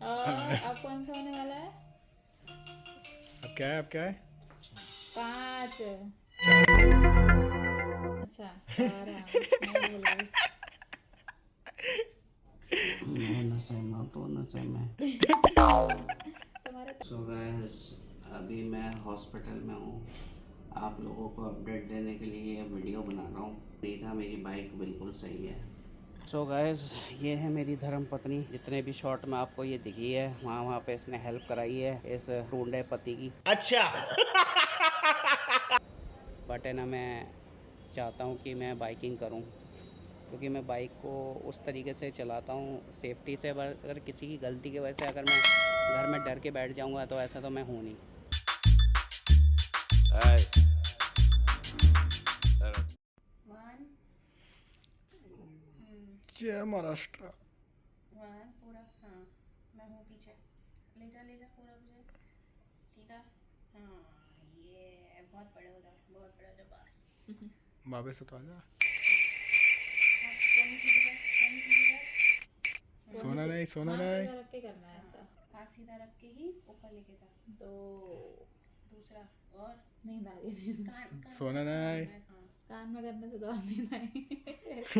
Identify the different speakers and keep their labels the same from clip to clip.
Speaker 1: और अब कौन सा होने वाला है?
Speaker 2: अब क्या है? अब क्या है?
Speaker 1: 5।
Speaker 2: 4।
Speaker 1: अच्छा 12 मैं भूल गई।
Speaker 3: मैं नशे में हूँ तो नशे में।
Speaker 1: तुम्हारे
Speaker 3: सो गाइस, अभी मैं हॉस्पिटल में हूँ। आप लोगों को अपडेट देने के लिए ये वीडियो बना रहा हूँ। नहीं था, मेरी बाइक बिल्कुल सही है। सो गाइस, ये है मेरी धर्म पत्नी। जितने भी शॉट में आपको ये दिखी है, वहाँ पे इसने हेल्प कराई है इस टूंडे पति की। अच्छा। बट है ना, मैं चाहता हूँ कि मैं बाइकिंग करूँ, क्योंकि मैं बाइक को उस तरीके से चलाता हूँ सेफ्टी से। अगर किसी की गलती की वजह से अगर मैं घर में डर के बैठ जाऊँगा तो ऐसा तो मैं हूँ नहीं।
Speaker 1: वन
Speaker 2: जय महाराष्ट्र।
Speaker 1: वन पूरा हाँ। मैं हूँ पीछे। ले जा पूरा मुझे सीधा। हाँ ये बहुत बड़े हो जाओ, बहुत बड़े हो जाओ बस।
Speaker 2: वापस तो आ जा। सोना नहीं, सोना नहीं।
Speaker 1: सीधा रख के करना है ऐसा। हाथ सीधा रख के ही ऊपर लेके जा। 2 दूसरा और नींद आ रही है। कान
Speaker 2: सोना नहीं।
Speaker 1: कान में करने से तो और नींद आई।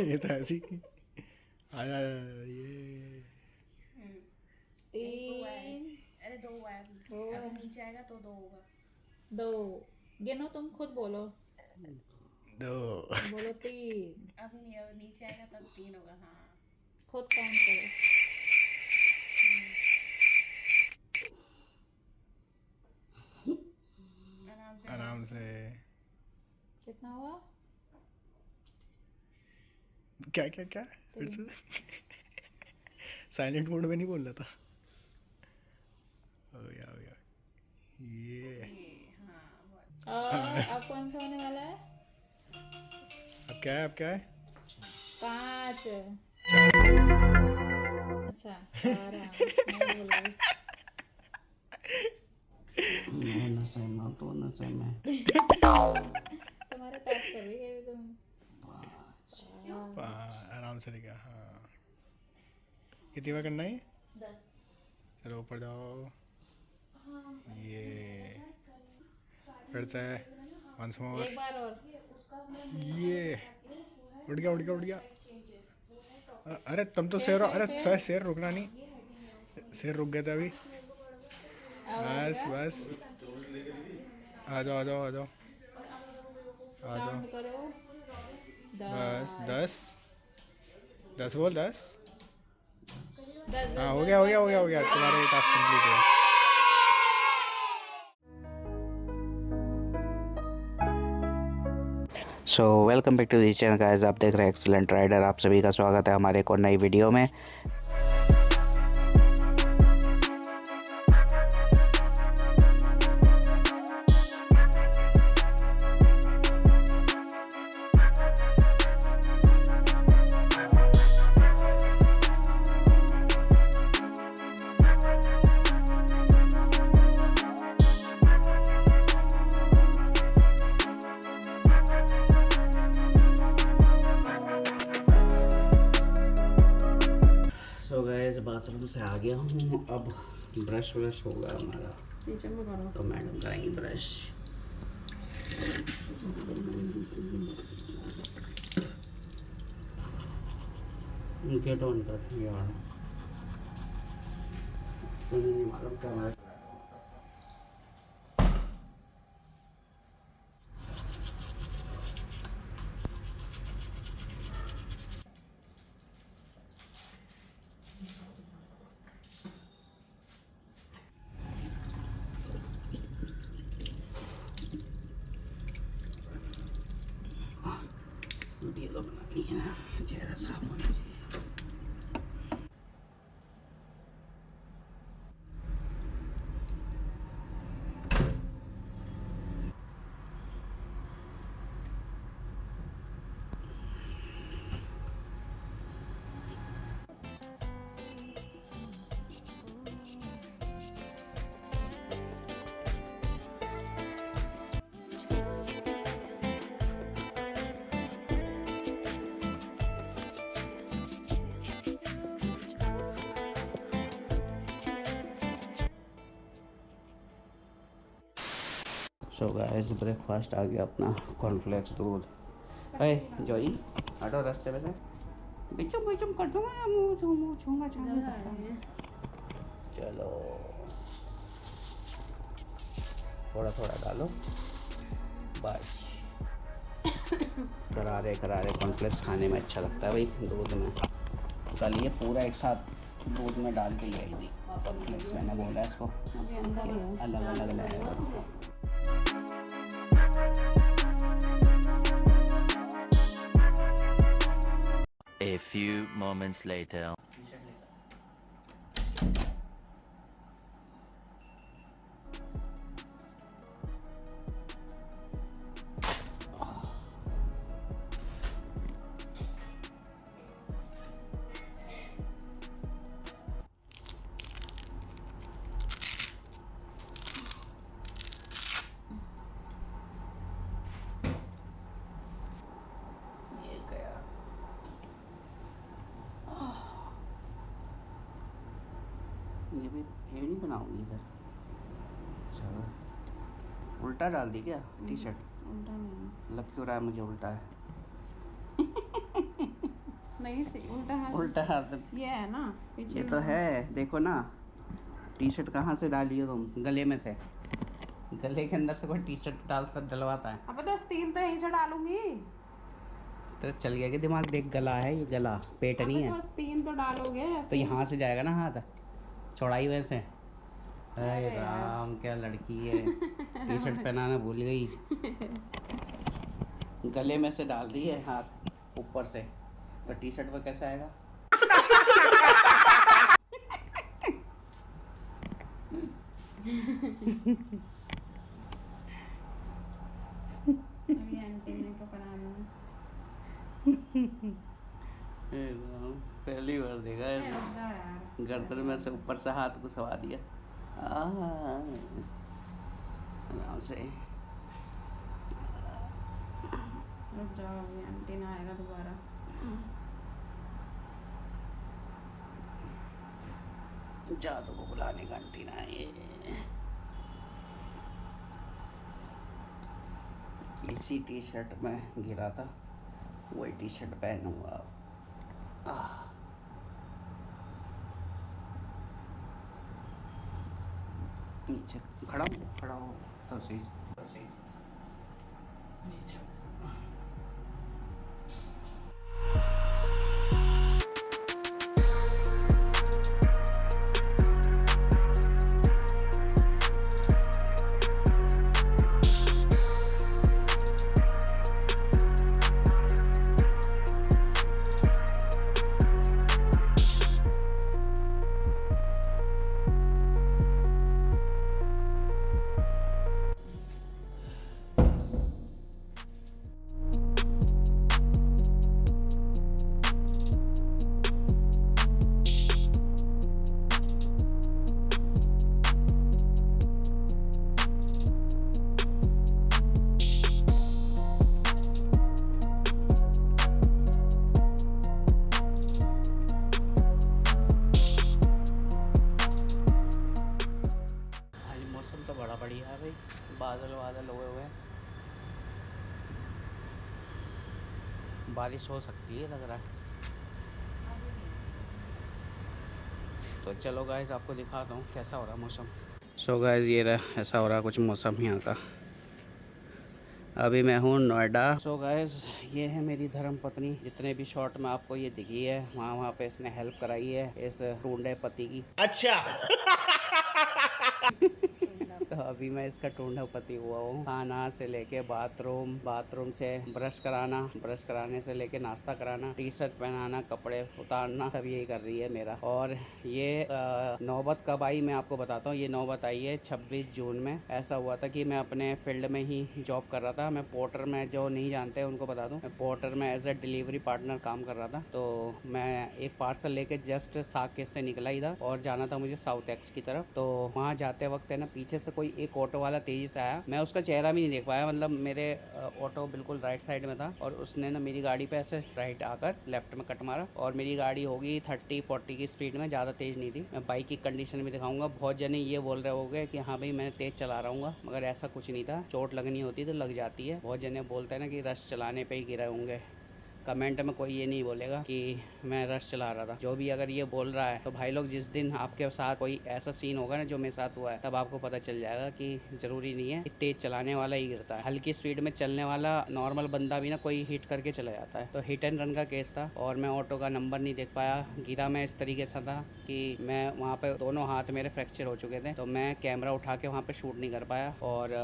Speaker 2: ये तो ऐसी आया ये
Speaker 1: 3
Speaker 4: अरे 2 हुआ है अभी नीचे आएगा तो 2 होगा।
Speaker 1: 2 गिनो, तुम खुद बोलो।
Speaker 2: 2।
Speaker 1: बोलो 3।
Speaker 4: अब नीचे आएगा तब 3 होगा। हाँ
Speaker 1: खुद काउंट करो।
Speaker 2: आराम से।
Speaker 1: कितना हुआ?
Speaker 2: क्या क्या क्या? फिर से साइलेंट मोड में नहीं बोल रहा था। हो गया हो गया ये।
Speaker 1: और अब कौन सा होने वाला है?
Speaker 2: अब क्या है? अब क्या है?
Speaker 1: 5।
Speaker 2: 4।
Speaker 1: अच्छा 12 मैं भूल गई।
Speaker 3: मैं नशे में हूँ तो नशे में।
Speaker 1: तुम्हारे पैक कर रही है तुम।
Speaker 2: आराम से लेगा। हाँ, कितनी बार करना है?
Speaker 1: 10।
Speaker 2: चलो ऊपर जाओ। ये फिर से वंस मोर।
Speaker 1: एक बार और।
Speaker 2: ये उड़ गया उड़ गया उड़ गया। अरे तुम तो शेर हो। अरे शेर रुकना नहीं। शेर रुक गए थे अभी। बस बस, आ जाओ आ जाओ आ जाओ आ जाओ।
Speaker 1: काउंट करो।
Speaker 2: बस 10 10 बोल 10।
Speaker 1: 10
Speaker 2: हाँ हो गया हो गया हो गया हो गया। तुम्हारा टास्क कंप्लीट हुआ।
Speaker 3: So welcome back to this channel guys. आप देख रहे हैं एक्सीलेंट राइडर। आप सभी का स्वागत है हमारे एक और नई वीडियो में। सो गाइस, बाथरूम से आ गया हूँ। अब ब्रश व्रश होगा हमारा।
Speaker 1: नीचे में करो।
Speaker 3: तो मैडम कराएंगी ब्रश। गेट ऑन कर यार। नहीं मालूम क्या है। वीडियो तो बनानी है ना, चेहरा साफ होना चाहिए। सो गाइस ब्रेकफास्ट आ गया अपना, कॉर्नफ्लेक्स दूध। अरे जॉई हटो रास्ते पे से, बिचम बिचम कर दूंगा, मुँह छूंगा चलो थोड़ा थोड़ा डालो बस। करारे कॉर्नफ्लेक्स खाने में अच्छा लगता है भाई दूध में। कल ये पूरा एक साथ दूध में डाल के ले आई थी कॉर्नफ्लेक्स, मैंने बोला इसको अलग अलग लाएगा।
Speaker 5: A few moments later.
Speaker 3: ये गया। ये नहीं बनाऊंगी इधर। चलो उल्टा डाल दी क्या टी शर्ट?
Speaker 1: उल्टा नहीं,
Speaker 3: लग क्यों रहा है मुझे उल्टा है?
Speaker 1: नहीं सही उल्टा है।
Speaker 3: उल्टा हाथ
Speaker 1: ये है ना पीछे
Speaker 3: ये तो है, देखो ना टी शर्ट कहाँ से डाली हो तुम? गले में से, गले के अंदर से कोई टी शर्ट डालता डलवाता है?
Speaker 1: अब तो स्टीम तो यहीं से डालूंगी।
Speaker 3: तो चल गया कि दिमाग? देख गला है, ये गला पेट नहीं है।
Speaker 1: तो स्टीम तो डालोगे
Speaker 3: तो यहाँ से जाएगा ना हाथ, चौड़ाई वैसे। अरे
Speaker 1: अरे
Speaker 3: राम क्या लड़की है, टी शर्ट पहनाना भूल गई। गले में से डाल दी है हाथ ऊपर से, तो टी शर्ट पर कैसे आएगा?
Speaker 1: अभी एंटीना को बनाना
Speaker 3: पहली बार देखा है,
Speaker 1: यार।
Speaker 3: गर्दन में से ऊपर से हाथ घुसवा दिया। आराम से
Speaker 1: रुक जाओ, अभी एंटीना आएगा दोबारा।
Speaker 3: जादू को बुलाने का एंटीना है ये। इसी टी शर्ट में गिरा था, वही टी शर्ट पहनूंगा अब। नीचे खड़ा हो तब सही नीचे। मौसम तो बड़ा बढ़िया है भाई, बादल हुए हुए हैं, बारिश हो सकती है लग रहा है। तो चलो गाइस आपको दिखाता हूँ कैसा हो रहा है मौसम। सो गाइस ये रहा, ऐसा हो रहा कुछ मौसम यहाँ का। अभी मैं हूँ नोएडा। सो गाइस ये है मेरी धर्म पत्नी, जितने भी शॉट में आपको ये दिखी है वहाँ पे इसने हेल्प कराई है इस टूंडे पति की। अच्छा तो अभी मैं इसका टूंडा पति हुआ हूँ। खाना से लेके बाथरूम से ब्रश कराने से लेके नाश्ता कराना, टी शर्ट पहनाना, कपड़े उतारना, सब यही कर रही है मेरा। और ये नौबत कब आई मैं आपको बताता हूँ। ये नौबत आई है 26 जून में। ऐसा हुआ था कि मैं अपने फील्ड में ही जॉब कर रहा था। मैं पोर्टर में, जो नहीं जानते उनको बता दूँ, मैं पोर्टर में एज ए डिलीवरी पार्टनर काम कर रहा था। तो मैं एक पार्सल लेके जस्ट साकेत से निकला ही था और जाना था मुझे साउथ एक्स की तरफ। तो वहाँ जाते वक्त है ना, पीछे से कोई कोई एक ऑटो वाला तेज़ी से आया, मैं उसका चेहरा भी नहीं देख पाया, मतलब मेरे ऑटो बिल्कुल राइट साइड में था और उसने ना मेरी गाड़ी पे ऐसे राइट आकर लेफ्ट में कट मारा और मेरी गाड़ी होगी 30-40 की स्पीड में, ज़्यादा तेज़ नहीं थी। मैं बाइक की कंडीशन भी दिखाऊंगा। बहुत जने ये बोल रहे होंगे कि हाँ भाई मैं तेज़ चला रहा हूँ, मगर ऐसा कुछ नहीं था। चोट लगनी होती तो लग जाती है। बहुत जने बोलते हैं ना कि रश चलाने पे ही गिरे होंगे। कमेंट में कोई ये नहीं बोलेगा कि मैं रश चला रहा था। जो भी अगर ये बोल रहा है तो भाई लोग, जिस दिन आपके साथ कोई ऐसा सीन होगा ना जो मेरे साथ हुआ है, तब आपको पता चल जाएगा कि ज़रूरी नहीं है कि तेज़ चलाने वाला ही गिरता है। हल्की स्पीड में चलने वाला नॉर्मल बंदा भी ना कोई हिट करके चला जाता है। तो हिट एंड रन का केस था और मैं ऑटो का नंबर नहीं देख पाया। गिरा मैं इस तरीके से था कि मैं वहाँ पर दोनों हाथ मेरे फ्रैक्चर हो चुके थे, तो मैं कैमरा उठा के वहाँ पर शूट नहीं कर पाया। और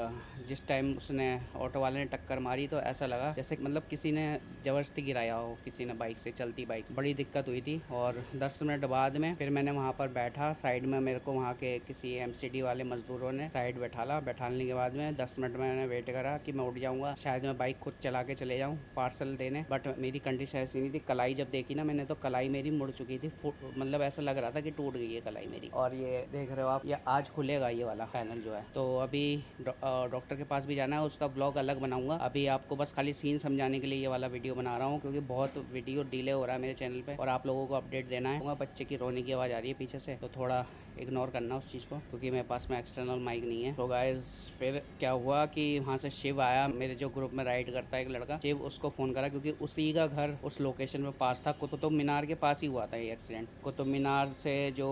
Speaker 3: जिस टाइम उसने ऑटो वाले ने टक्कर मारी तो ऐसा लगा जैसे मतलब किसी ने ज़बरदस्ती गिराया हो, किसी ने बाइक से, चलती बाइक। बड़ी दिक्कत हुई थी। और 10 मिनट बाद में फिर मैंने वहाँ पर बैठा साइड में, मेरे को वहाँ के किसी MCD वाले मजदूरों ने साइड बैठाने के बाद में 10 मिनट में मैंने वेट करा कि मैं उठ जाऊँगा, शायद मैं बाइक खुद चला के चले जाऊँ पार्सल देने। बट मेरी कंडीशन ऐसी नहीं थी। कलाई जब देखी ना मैंने तो कलाई मेरी मुड़ चुकी थी, मतलब ऐसा लग रहा था कि टूट गई है कलाई मेरी। और ये देख रहे हो आप, ये आज खुलेगा ये वाला पैनल जो है। तो अभी डॉक्टर के पास भी जाना है, उसका ब्लॉग अलग बनाऊंगा। अभी आपको बस खाली सीन समझाने के लिए ये वाला वीडियो बना रहा हूँ, क्योंकि बहुत वीडियो डिले हो रहा है मेरे चैनल पे और आप लोगों को अपडेट देना है। बच्चे की रोने की आवाज़ आ रही है पीछे से, तो थोड़ा इग्नोर करना उस चीज़ को, क्योंकि मेरे पास में एक्सटर्नल माइक नहीं है। तो गाइस फिर क्या हुआ कि वहाँ से शिव आया, मेरे जो ग्रुप में राइड करता है एक लड़का शिव, उसको फ़ोन करा क्योंकि उसी का घर उस लोकेशन में पास था। कुतुब मीनार के पास ही हुआ था ये एक्सीडेंट। कुतुब मीनार से जो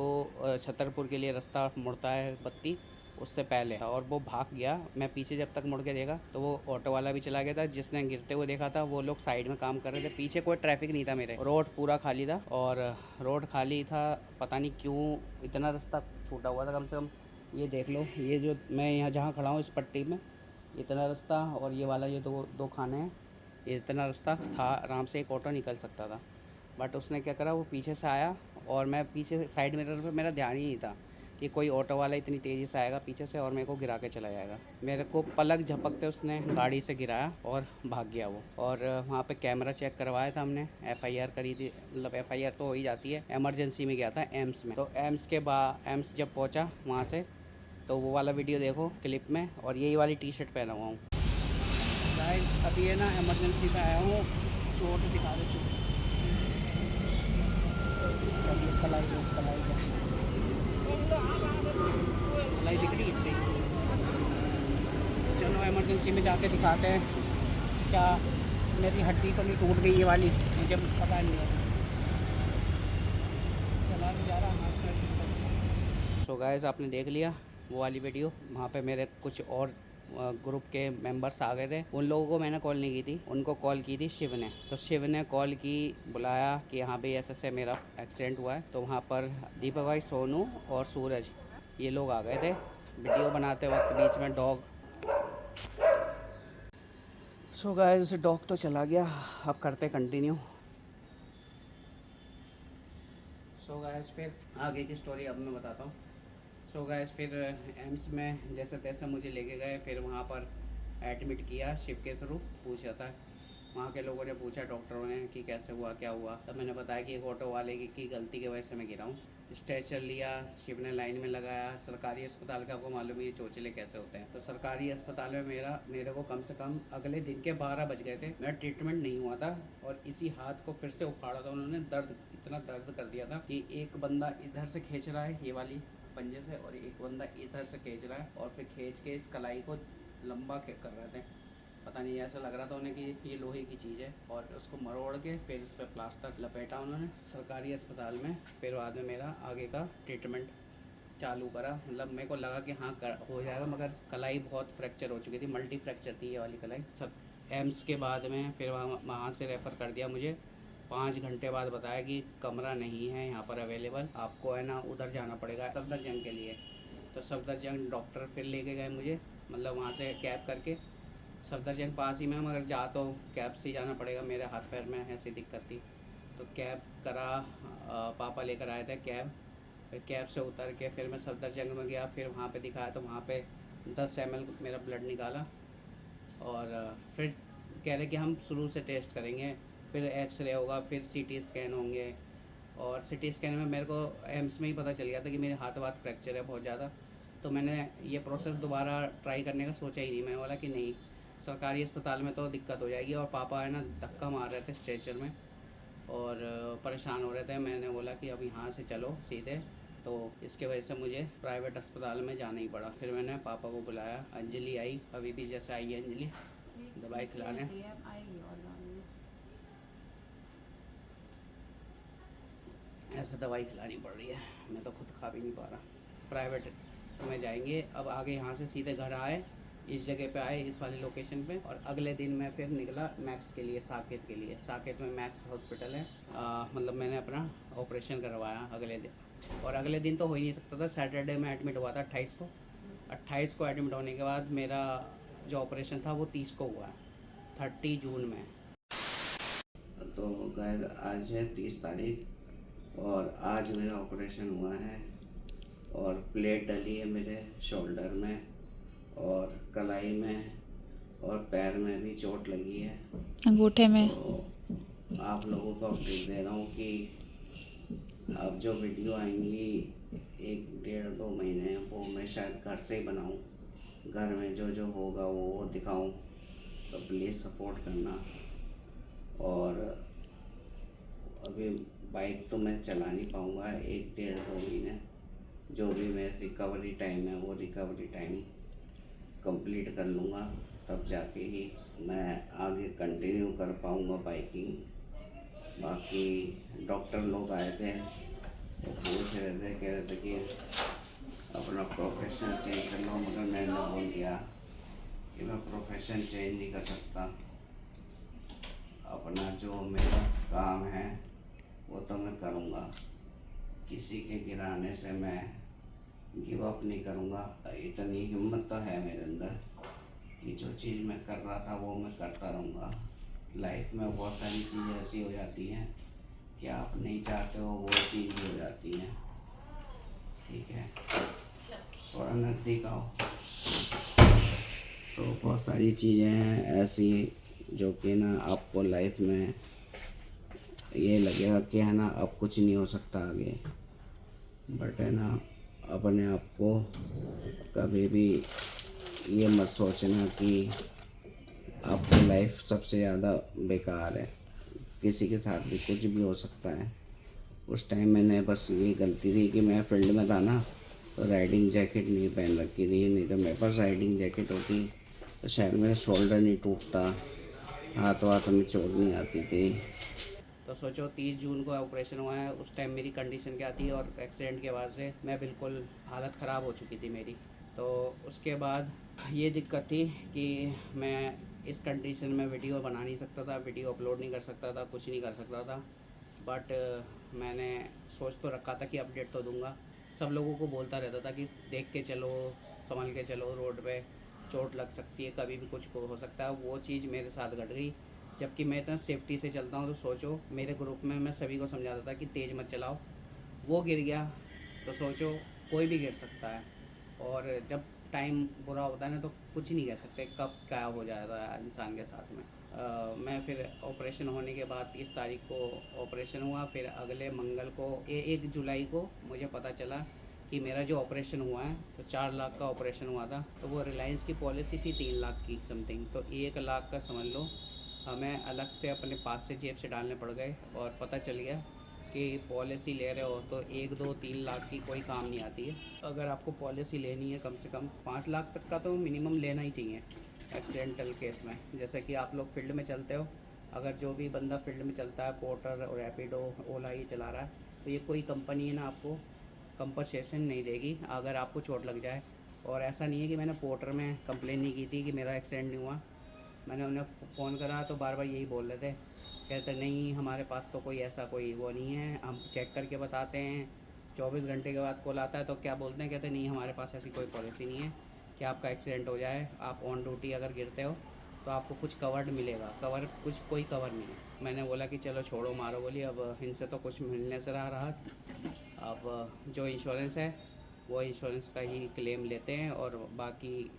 Speaker 3: छतरपुर के लिए रास्ता मुड़ता है बत्ती, उससे पहले, और वो भाग गया। मैं पीछे जब तक मुड़ के देखा तो वो ऑटो वाला भी चला गया था। जिसने गिरते हुए देखा था वो लोग साइड में काम कर रहे थे। पीछे कोई ट्रैफिक नहीं था, मेरे रोड पूरा खाली था। और रोड खाली था, पता नहीं क्यों इतना रास्ता छूटा हुआ था। कम से कम ये देख लो, ये जो मैं यहाँ जहाँ खड़ा हूँ इस पट्टी में, इतना रास्ता, और ये वाला ये दो खाने हैं, ये इतना रास्ता था, आराम से एक ऑटो निकल सकता था। बट उसने क्या करा, वो पीछे से आया और मैं पीछे साइड मिरर पे मेरा ध्यान ही नहीं था कि कोई ऑटो वाला इतनी तेज़ी से आएगा पीछे से और मेरे को गिरा के चला जाएगा। मेरे को पलक झपकते उसने गाड़ी से गिराया और भाग गया वो। और वहाँ पे कैमरा चेक करवाया था हमने, FIR करी थी, मतलब FIR तो हो ही जाती है। इमरजेंसी में गया था एम्स में। तो एम्स के बाद एम्स जब पहुँचा वहाँ से, तो वो वाला वीडियो देखो क्लिप में। और यही वाली T-शर्ट पहना हुआ हूँ गाइस। अभी है ना इमरजेंसी पे आया हूँ, चोट दिखा दे चोट। कलाई दिख रही है। चलो इमरजेंसी में जाके दिखाते हैं, क्या मेरी हड्डी तो नहीं टूट गई ये वाली, मुझे पता नहीं है। चला भी जा रहा। सो गाइस आपने देख लिया वो वाली वीडियो। वहाँ पे मेरे कुछ और ग्रुप के मेंबर्स आ गए थे। उन लोगों को मैंने कॉल नहीं की थी, उनको कॉल की थी शिव ने। तो शिव ने कॉल की, बुलाया कि हाँ भाई ऐसे मेरा एक्सीडेंट हुआ है। तो वहाँ पर दीपक भाई, सोनू और सूरज, ये लोग आ गए थे। वीडियो बनाते वक्त बीच में डॉग। सो गाइस डॉग तो चला गया, अब करते कंटिन्यू। सो गाइस फिर आगे की स्टोरी अब मैं बताता हूँ। सो गाइस फिर एम्स में जैसे तैसे मुझे लेके गए, फिर वहाँ पर एडमिट किया शिव के थ्रू। पूछा था वहाँ के लोगों ने, पूछा डॉक्टरों ने कि कैसे हुआ, क्या हुआ। तब मैंने बताया कि एक ऑटो वाले की गलती की वजह से मैं गिरा हूँ। स्ट्रेचर लिया, शिव ने लाइन में लगाया। सरकारी अस्पताल का आपको मालूम है ये चोचले कैसे होते हैं। तो सरकारी अस्पताल में मेरे को कम से कम अगले दिन के 12 बज गए थे। मेरा ट्रीटमेंट नहीं हुआ था और इसी हाथ को फिर से उखाड़ा था उन्होंने। इतना दर्द कर दिया था कि एक बंदा इधर से खींच रहा है ये वाली पंजे से, और एक बंदा इधर से खींच रहा है, और फिर खींच के इस कलाई को लंबा कर रहे थे। पता नहीं, ऐसा लग रहा था उन्हें कि ये लोहे की चीज़ है। और उसको मरोड़ के फिर इस पर प्लास्टर लपेटा उन्होंने सरकारी अस्पताल में। फिर बाद में मेरा आगे का ट्रीटमेंट चालू करा। मतलब मेरे को लगा कि हाँ हो जाएगा, मगर कलाई बहुत फ्रैक्चर हो चुकी थी, मल्टी फ्रैक्चर थी ये वाली कलाई। सब एम्स के बाद में फिर वहाँ से रेफ़र कर दिया मुझे। 5 घंटे बाद बताया कि कमरा नहीं है यहाँ पर अवेलेबल, आपको है ना उधर जाना पड़ेगा सफदरजंग के लिए। तो सफदरजंग डॉक्टर फिर लेके गए मुझे, मतलब वहाँ से कैब करके। सफदरजंग पास ही में, मगर जा तो कैब से ही जाना पड़ेगा, मेरे हाथ पैर में ऐसी दिक्कत थी। तो कैब करा, पापा लेकर आए थे कैब। फिर कैब से उतर के फिर मैं सफदरजंग में गया। फिर वहाँ पे दिखाया तो वहाँ पे 10 ml मेरा ब्लड निकाला। और फिर कह रहे कि हम शुरू से टेस्ट करेंगे, फिर एक्सरे होगा, फिर CT स्कैन होंगे। और CT स्कैन में मेरे को एम्स में ही पता चल गया था कि मेरे हाथ फ्रैक्चर है बहुत ज़्यादा। तो मैंने ये प्रोसेस दोबारा ट्राई करने का सोचा ही नहीं। मैंने बोला कि नहीं, सरकारी अस्पताल में तो दिक्कत हो जाएगी। और पापा है ना धक्का मार रहे थे स्ट्रेचर में और परेशान हो रहे थे। मैंने बोला कि अब यहाँ से चलो सीधे, तो इसके वजह से मुझे प्राइवेट अस्पताल में जाना ही पड़ा। फिर मैंने पापा को बुलाया, अंजलि आई, अभी भी जैसे आई है अंजलि दवाई खिलाने।
Speaker 1: आएगी और
Speaker 3: ऐसे दवाई खिलानी पड़ रही है, मैं तो खुद खा भी नहीं पा रहा। प्राइवेट में जाएंगे अब आगे, यहाँ से सीधे घर आए, इस जगह पे आए, इस वाली लोकेशन पे। और अगले दिन मैं फिर निकला मैक्स के लिए, साकेत के लिए। साकेत में मैक्स हॉस्पिटल है। मतलब मैंने अपना ऑपरेशन करवाया अगले दिन। और अगले दिन तो हो ही नहीं सकता था, सैटरडे में एडमिट हुआ था 28 को। 28 को एडमिट होने के बाद मेरा जो ऑपरेशन था वो 30 को हुआ है, 30 जून में। तो गाइस आज है 30 तारीख और आज मेरा ऑपरेशन हुआ है और प्लेट डली है मेरे शोल्डर में और कलाई में और पैर में भी चोट लगी है,
Speaker 1: अंगूठे में।
Speaker 3: तो आप लोगों को अपडेट दे रहा हूँ कि अब जो वीडियो आएंगी 1-1.5-2 महीने वो मैं शायद घर से ही बनाऊँ, घर में जो जो होगा वो दिखाऊँ। तो प्लीज़ सपोर्ट करना। और अभी बाइक तो मैं चला नहीं पाऊँगा 1-1.5-2 महीने। जो भी मेरा रिकवरी टाइम है वो रिकवरी टाइम कंप्लीट कर लूँगा, तब जाके ही मैं आगे कंटिन्यू कर पाऊँगा बाइकिंग। बाकी डॉक्टर लोग आए थे तो पूछ रहे थे, कह रहे थे कि अपना प्रोफेशन चेंज कर लो, मगर मैंने बोल दिया कि मैं प्रोफेशन चेंज नहीं कर सकता। अपना जो मेरा काम है वो तो मैं करूँगा, किसी के गिराने से मैं गिव अप नहीं करूँगा। इतनी हिम्मत तो है मेरे अंदर कि जो चीज़ मैं कर रहा था वो मैं करता रहूँगा। लाइफ में बहुत सारी चीज़ें ऐसी हो जाती हैं कि आप नहीं चाहते हो वो चीज़ भी हो जाती हैं। ठीक है, थोड़ा नज़दीक आओ। तो बहुत सारी चीज़ें हैं ऐसी जो कि ना आपको लाइफ में ये लगेगा कि है ना अब कुछ नहीं हो सकता आगे, बट है ना अपने आप को कभी भी ये मत सोचना कि आपकी लाइफ सबसे ज़्यादा बेकार है। किसी के साथ भी कुछ भी हो सकता है। उस टाइम मैंने बस ये गलती थी कि मैं फील्ड में था ना, तो राइडिंग जैकेट नहीं पहन रखी थी। नहीं तो मेरे पास राइडिंग जैकेट होती तो शायद मेरा शोल्डर नहीं टूटता, हाथ में चोट नहीं आती थी। तो सोचो 30 जून को ऑपरेशन हुआ है, उस टाइम मेरी कंडीशन क्या थी। और एक्सीडेंट के बाद से मैं बिल्कुल हालत ख़राब हो चुकी थी मेरी। तो उसके बाद ये दिक्कत थी कि मैं इस कंडीशन में वीडियो बना नहीं सकता था, वीडियो अपलोड नहीं कर सकता था, कुछ नहीं कर सकता था। बट मैंने सोच तो रखा था कि अपडेट तो दूंगा। सब लोगों को बोलता रहता था कि देख के चलो, संभल के चलो, रोड पे चोट लग सकती है, कभी भी कुछ हो सकता है। वो चीज़ मेरे साथ घट गई, जबकि मैं इतना सेफ्टी से चलता हूँ। तो सोचो मेरे ग्रुप में मैं सभी को समझाता था कि तेज़ मत चलाओ, वो गिर गया तो सोचो कोई भी गिर सकता है। और जब टाइम बुरा होता है ना तो कुछ नहीं कह सकते कब क्या हो जाता है इंसान के साथ में। मैं फिर ऑपरेशन होने के बाद 30 तारीख को ऑपरेशन हुआ। फिर अगले मंगल को 1 जुलाई को मुझे पता चला कि मेरा जो ऑपरेशन हुआ है तो 4 लाख का ऑपरेशन हुआ था। तो वो रिलायंस की पॉलिसी थी 3 लाख की समथिंग, तो 1 लाख का समझ लो हमें अलग से अपने पास से जेब से डालने पड़ गए। और पता चल गया कि पॉलिसी ले रहे हो तो 1, 2, 3 लाख की कोई काम नहीं आती है। अगर आपको पॉलिसी लेनी है कम से कम 5 लाख तक का तो मिनिमम लेना ही चाहिए एक्सीडेंटल केस में। जैसे कि आप लोग फील्ड में चलते हो, अगर जो भी बंदा फील्ड में चलता है, पोर्टर और रैपिडो ओला ही चला रहा है, तो ये कोई कंपनी है ना आपको कंपनसेशन नहीं देगी अगर आपको चोट लग जाए। और ऐसा नहीं है कि मैंने पोर्टर में कंप्लेन नहीं की थी कि मेरा एक्सीडेंट नहीं हुआ। मैंने उन्हें फ़ोन करा तो बार बार यही बोल रहे थे, कहते नहीं हमारे पास तो कोई ऐसा कोई वो नहीं है, हम चेक करके बताते हैं। 24 घंटे के बाद कॉल आता है तो क्या बोलते हैं, कहते नहीं हमारे पास ऐसी कोई पॉलिसी नहीं है कि आपका एक्सीडेंट हो जाए, आप ऑन ड्यूटी अगर गिरते हो तो आपको कुछ कवर्ड मिलेगा। कुछ कोई कवर नहीं है। मैंने बोला कि चलो छोड़ो मारो बोली, अब इनसे तो कुछ मिलने से रहा। अब जो इंश्योरेंस है वो इंश्योरेंस का ही क्लेम लेते हैं। और बाकी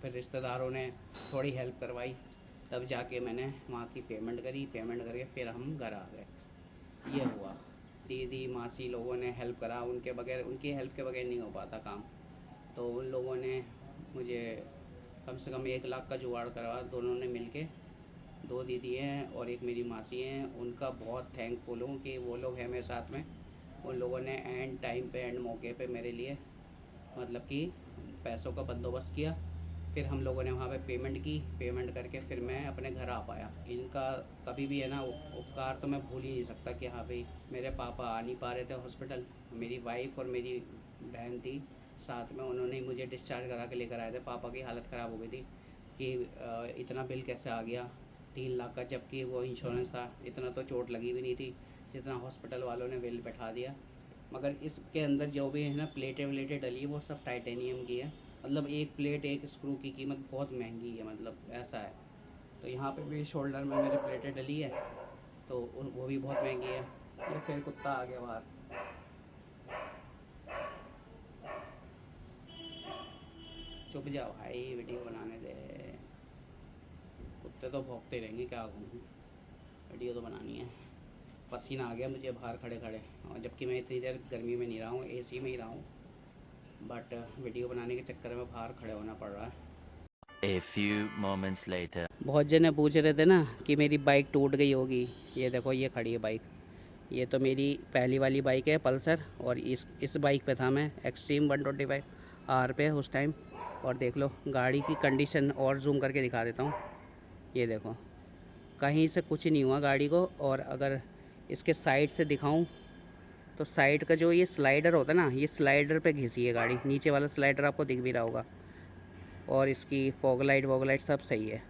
Speaker 3: फिर रिश्तेदारों ने थोड़ी हेल्प करवाई, तब जाके मैंने वहाँ की पेमेंट करी। पेमेंट करके फिर हम घर आ गए। ये हुआ, दीदी मासी लोगों ने हेल्प करा, उनके बगैर, उनकी हेल्प के बगैर नहीं हो पाता काम। तो उन लोगों ने मुझे कम से कम 1 लाख का जुगाड़ करवा, दोनों ने मिल के। 2 दीदी हैं और एक मेरी मासी हैं, उनका बहुत थैंकफुल हूँ कि वो लोग हैं मेरे साथ में। उन लोगों ने एंड टाइम पे, एंड मौके पे मेरे लिए मतलब कि पैसों का बंदोबस्त किया। फिर हम लोगों ने वहाँ पे पेमेंट की, पेमेंट करके फिर मैं अपने घर आ पाया। इनका कभी भी है ना उपकार तो मैं भूल ही नहीं सकता कि हाँ भाई, मेरे पापा आ नहीं पा रहे थे हॉस्पिटल, मेरी वाइफ और मेरी बहन थी साथ में, उन्होंने ही मुझे डिस्चार्ज करा के लेकर आए थे। पापा की हालत ख़राब हो गई थी कि इतना बिल कैसे आ गया 3 लाख का, जबकि वो इंश्योरेंस था। इतना तो चोट लगी भी नहीं थी जितना हॉस्पिटल वालों ने बिल बैठा दिया। मगर इसके अंदर जो भी है ना प्लेटें व्लेटें डली है वो सब टाइटेनियम की है। मतलब एक प्लेट, एक स्क्रू की कीमत बहुत महंगी है, मतलब ऐसा है। तो यहाँ पे भी शोल्डर में मेरे प्लेटें डली है, तो वो भी बहुत महंगी है। ये फिर कुत्ता आ गया बाहर। चुप जाओ भाई, वीडियो बनाने दे। कुत्ते तो भौंकते रहेंगे, क्या कहूँ, वीडियो तो बनानी है। पसीना आ गया मुझे बाहर खड़े खड़े, और जबकि मैं इतनी देर गर्मी में नहीं रहा हूँ, एसी में ही रहा हूँ, बट वीडियो बनाने के चक्कर में बाहर खड़े होना पड़ रहा है।
Speaker 5: A few moments later.
Speaker 3: बहुत जने पूछ रहे थे ना कि मेरी बाइक टूट गई होगी। ये देखो, ये खड़ी है बाइक। ये तो मेरी पहली वाली बाइक है पल्सर, और इस बाइक पे था मैं एक्सट्रीम 125 आर पे उस टाइम। और देख लो गाड़ी की कंडीशन, और जूम करके दिखा देता हूँ। ये देखो, कहीं से कुछ नहीं हुआ गाड़ी को। और अगर इसके साइड से दिखाऊं तो साइड का जो ये स्लाइडर होता है ना, ये स्लाइडर पे घिसी है गाड़ी। नीचे वाला स्लाइडर आपको दिख भी रहा होगा। और इसकी फॉग लाइट सब सही है।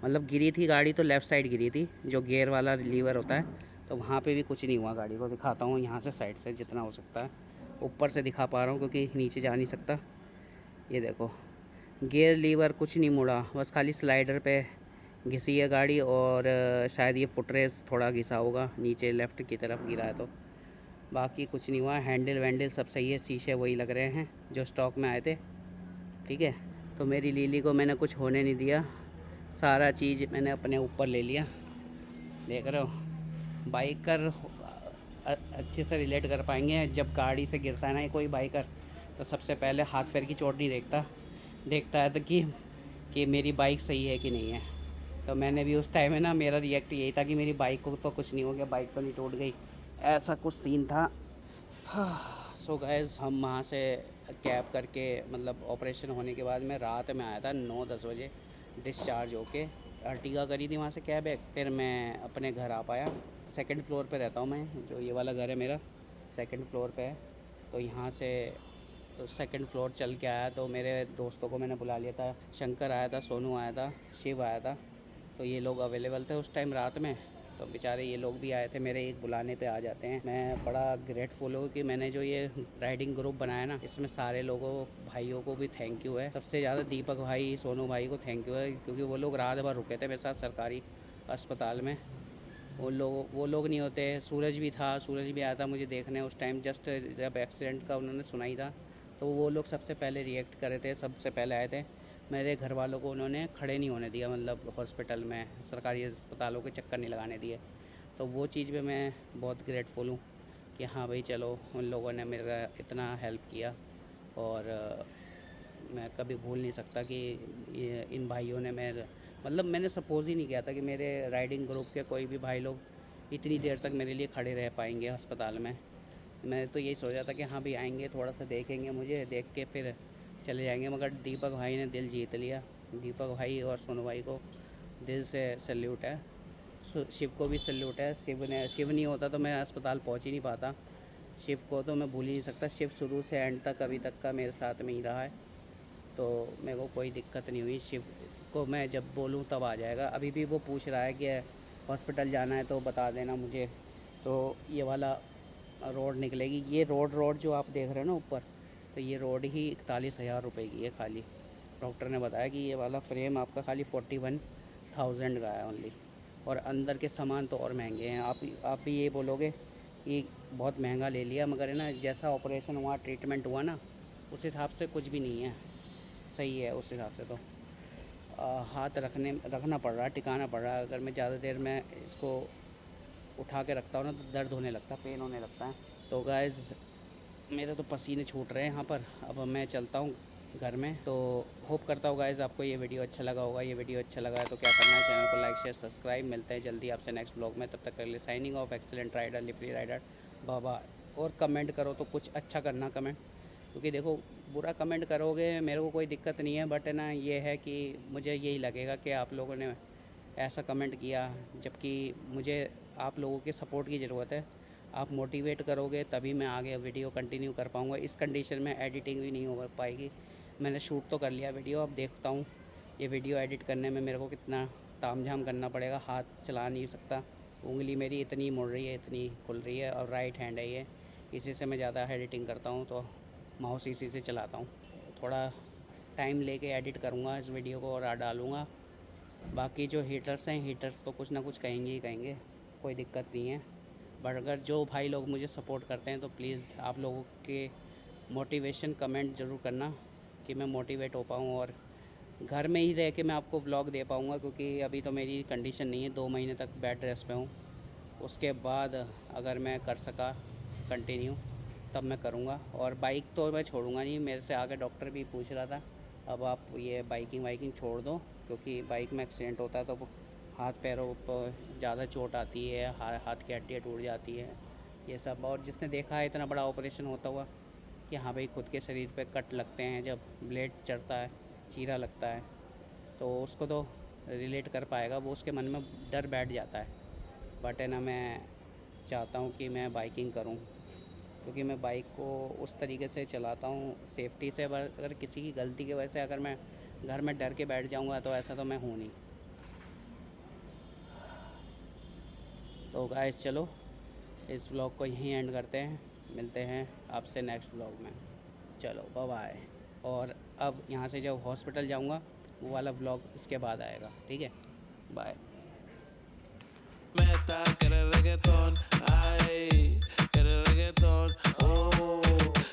Speaker 3: मतलब गिरी थी गाड़ी तो लेफ़्ट साइड गिरी थी, जो गियर वाला लीवर होता है, तो वहाँ पे भी कुछ नहीं हुआ। गाड़ी को दिखाता हूँ यहाँ से, साइड से जितना हो सकता है। ऊपर से दिखा पा रहा हूँ क्योंकि नीचे जा नहीं सकता। ये देखो, गियर लीवर कुछ नहीं मुड़ा, बस खाली स्लाइडर पे घिसी है गाड़ी। और शायद ये फुटरेस थोड़ा घिसा होगा, नीचे लेफ़्ट की तरफ गिरा है तो। बाकी कुछ नहीं हुआ। हैंडल वैंडल सब सही है, शीशे वही लग रहे हैं जो स्टॉक में आए थे। ठीक है, तो मेरी लीली को मैंने कुछ होने नहीं दिया, सारा चीज़ मैंने अपने ऊपर ले लिया। देख रहे हो, बाइकर अच्छे से रिलेट कर पाएंगे। जब गाड़ी से गिरता है ना कोई बाइकर, तो सबसे पहले हाथ पैर की चोट नहीं देखता है तो कि मेरी बाइक सही है कि नहीं है। तो मैंने भी उस टाइम में ना, मेरा रिएक्ट यही था कि मेरी बाइक को तो कुछ नहीं हो गया, बाइक तो नहीं टूट गई, ऐसा कुछ सीन था। सो गाइस, हम वहाँ से कैब करके, मतलब ऑपरेशन होने के बाद मैं रात में आया था 9-10 बजे डिस्चार्ज होके। अर्टिगा करी थी वहाँ से कैब एक, फिर मैं अपने घर आ पाया। सेकंड फ्लोर पे रहता हूँ मैं, जो ये वाला घर है मेरा सेकंड फ्लोर पे है। तो यहाँ से सेकंड फ्लोर चल के आया, तो मेरे दोस्तों को मैंने बुला लिया था। शंकर आया था, सोनू आया था, शिव आया था। तो ये लोग अवेलेबल थे उस टाइम रात में, तो बेचारे ये लोग भी आए थे, मेरे एक बुलाने पे आ जाते हैं। मैं बड़ा ग्रेटफुल हूँ कि मैंने जो ये राइडिंग ग्रुप बनाया ना, इसमें सारे लोगों भाइयों को भी थैंक यू है। सबसे ज़्यादा दीपक भाई, सोनू भाई को थैंक यू है, क्योंकि वो लोग रात भर रुके थे मेरे साथ सरकारी अस्पताल में। वो लोग नहीं होते। सूरज भी था, सूरज भी आया था मुझे देखने उस टाइम, जस्ट जब एक्सीडेंट का उन्होंने सुना ही था। तो वो लोग सबसे पहले रिएक्ट करे थे, सबसे पहले आए थे। मेरे घर वालों को उन्होंने खड़े नहीं होने दिया, मतलब हॉस्पिटल में सरकारी अस्पतालों के चक्कर नहीं लगाने दिए। तो वो चीज़ पे मैं बहुत ग्रेटफुल हूँ कि हाँ भाई चलो, उन लोगों ने मेरा इतना हेल्प किया। और मैं कभी भूल नहीं सकता कि इन भाइयों ने मतलब मैंने सपोज़ ही नहीं किया था कि मेरे राइडिंग ग्रुप के कोई भी भाई लोग इतनी देर तक मेरे लिए खड़े रह पाएंगे अस्पताल में। मैं तो यही सोचा था कि हाँ भाई आएंगे, थोड़ा सा देखेंगे, मुझे देख के फिर चले जाएंगे। मगर दीपक भाई ने दिल जीत लिया। दीपक भाई और सोनू भाई को दिल से सैल्यूट है। शिव को भी सैल्यूट है। शिव नहीं होता तो मैं अस्पताल पहुंच ही नहीं पाता। शिव को तो मैं भूल ही नहीं सकता। शिव शुरू से एंड तक अभी तक का मेरे साथ में ही रहा है, तो मेरे को कोई दिक्कत नहीं हुई। शिव को मैं जब बोलूँ तब आ जाएगा। अभी भी वो पूछ रहा है कि हॉस्पिटल जाना है तो बता देना मुझे। तो ये वाला रोड निकलेगी, ये रोड जो आप देख रहे हैं ना ऊपर, तो ये रोड ही 41,000 रुपये की है खाली। डॉक्टर ने बताया कि ये वाला फ्रेम आपका खाली 41,000 का है ओनली। और अंदर के सामान तो और महंगे हैं। आप भी ये बोलोगे कि बहुत महंगा ले लिया, मगर है ना, जैसा ऑपरेशन हुआ, ट्रीटमेंट हुआ ना, उस हिसाब से कुछ भी नहीं है, सही है उस हिसाब से। तो हाथ रखना पड़ रहा है, टिकाना पड़ रहा है। अगर मैं ज़्यादा देर में इसको उठा के रखता हूँ ना तो दर्द होने लगता है, पेन होने लगता है। तो गाइस, मेरे तो पसीने छूट रहे हैं यहाँ पर। अब मैं चलता हूँ घर में। तो होप करता हूँ गाइस आपको ये वीडियो अच्छा लगा होगा। ये वीडियो अच्छा लगा है तो क्या करना है, चैनल को लाइक शेयर सब्सक्राइब। मिलते हैं जल्दी आपसे नेक्स्ट ब्लॉग में, तब तक के लिए साइनिंग ऑफ। एक्सीलेंट राइडर, लिफरी राइडर, बाबा। और कमेंट करो तो कुछ अच्छा करना कमेंट, क्योंकि देखो बुरा कमेंट करोगे मेरे को कोई दिक्कत नहीं है, बट है ना ये है कि मुझे यही लगेगा कि आप लोगों ने ऐसा कमेंट किया, जबकि मुझे आप लोगों के सपोर्ट की ज़रूरत है। आप मोटिवेट करोगे तभी मैं आगे वीडियो कंटिन्यू कर पाऊँगा। इस कंडीशन में एडिटिंग भी नहीं हो पाएगी। मैंने शूट तो कर लिया वीडियो, अब देखता हूँ ये वीडियो एडिट करने में मेरे को कितना तामझाम करना पड़ेगा। हाथ चला नहीं सकता, उंगली मेरी इतनी मुड़ रही है, इतनी खुल रही है, और राइट हैंड है ये, इसी से मैं ज़्यादा एडिटिंग करता हूँ, तो माउस इसी से चलाता हूँ। थोड़ा टाइम लेके एडिट करूँगा इस वीडियो को और डालूँगा। बाकी जो हीटर्स हैं, हीटर्स तो कुछ ना कुछ कहेंगे ही कहेंगे, कोई दिक्कत नहीं है। बट अगर जो भाई लोग मुझे सपोर्ट करते हैं तो प्लीज़ आप लोगों के मोटिवेशन कमेंट ज़रूर करना कि मैं मोटिवेट हो पाऊँ और घर में ही रह के मैं आपको व्लॉग दे पाऊँगा, क्योंकि अभी तो मेरी कंडीशन नहीं है। 2 महीने तक बेड रेस्ट पे हूँ, उसके बाद अगर मैं कर सका कंटिन्यू तब मैं करूँगा। और बाइक तो मैं छोड़ूंगा नहीं। मेरे से आगे डॉक्टर भी पूछ रहा था अब आप ये बाइकिंग छोड़ दो, क्योंकि बाइक में एक्सीडेंट होता है तो हाथ पैरों पर ज़्यादा चोट आती है, हाथ की हड्डियाँ टूट जाती है, ये सब। और जिसने देखा है इतना बड़ा ऑपरेशन होता हुआ कि हाँ भाई खुद के शरीर पे कट लगते हैं, जब ब्लेड चढ़ता है, चीरा लगता है, तो उसको तो रिलेट कर पाएगा, वो उसके मन में डर बैठ जाता है। बट है ना, मैं चाहता हूँ कि मैं बाइकिंग करूँ, क्योंकि मैं बाइक को उस तरीके से चलाता हूँ सेफ्टी से। अगर किसी की गलती की वजह से अगर मैं घर में डर के बैठ जाऊँगा तो ऐसा तो मैं हूँ नहीं। तो गाइस चलो इस व्लॉग को यहीं एंड करते हैं, मिलते हैं आपसे नेक्स्ट व्लॉग में। चलो बाय बाय। और अब यहाँ से जब हॉस्पिटल जाऊँगा वो वाला व्लॉग इसके बाद आएगा, ठीक है? Bye.
Speaker 6: Meta, quiere reggaetón, ay, quiere reggaetón, oh,